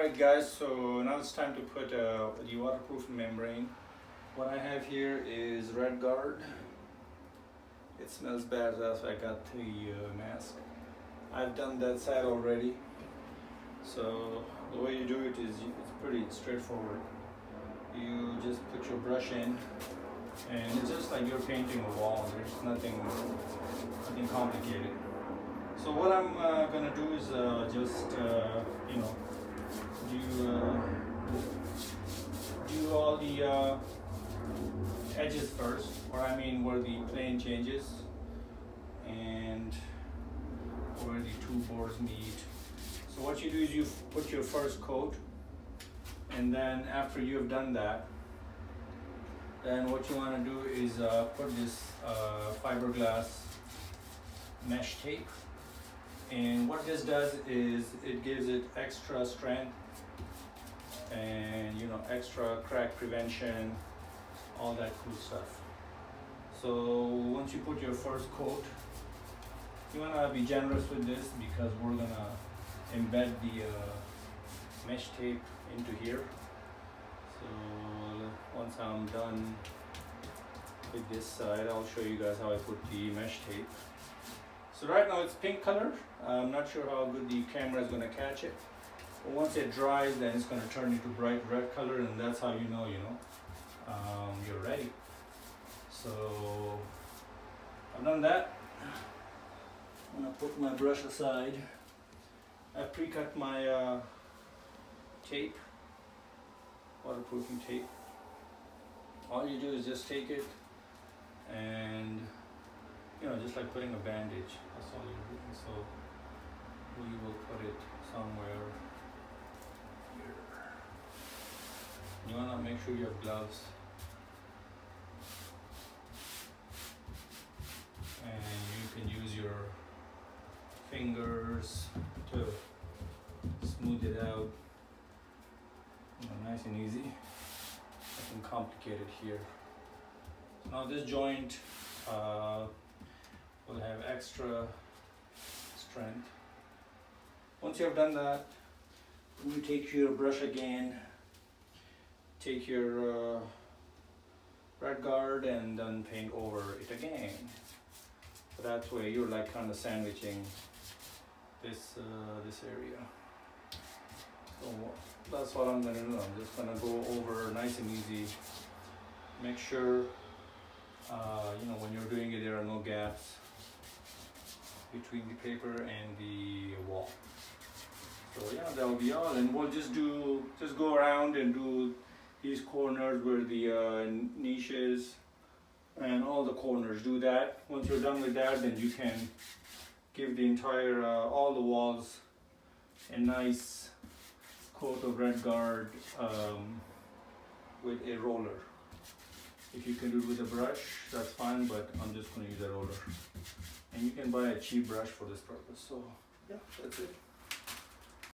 Alright guys, so now it's time to put the waterproof membrane. What I have here is RedGard. It smells bad, that's why I got the mask. I've done that side already. So the way you do it is it's pretty straightforward. You just put your brush in and it's just like you're painting a wall. There's nothing complicated. So what I'm gonna do is just you know, do all the edges first, or I mean where the plane changes and where the two boards meet. So what you do is you put your first coat, and then after you have done that, then what you want to do is put this fiberglass mesh tape. And what this does is it gives it extra strength and, you know, extra crack prevention, all that cool stuff. So once you put your first coat, you want to be generous with this because we're gonna embed the mesh tape into here. So once I'm done with this side, I'll show you guys how I put the mesh tape. So right now it's pink color. I'm not sure how good the camera is going to catch it. But once it dries, then it's going to turn into bright red color, and that's how you know, you're ready. So I've done that. I'm going to put my brush aside. I've pre-cut my tape, waterproofing tape. All you do is just take it and, you know, just like putting a bandage, that's all you're doing. So we will put it somewhere here. You want to make sure you have gloves. And you can use your fingers to smooth it out. You know, nice and easy. Nothing complicated here. So now this joint will have extra strength. Once you have done that, you take your brush again, take your RedGard and then paint over it again. So that way you're like kind of sandwiching this area. So that's what I'm going to do. I'm just going to go over nice and easy. Make sure you know, when you're doing it, there are no gaps between the paper and the wall. So yeah, that will be all, and we'll just go around and do these corners where the niche is, and all the corners. Do that. Once you're done with that, then you can give the entire all the walls a nice coat of RedGard with a roller. If you can do it with a brush, that's fine, but I'm just going to use a roller. And you can buy a cheap brush for this purpose. So yeah, that's it.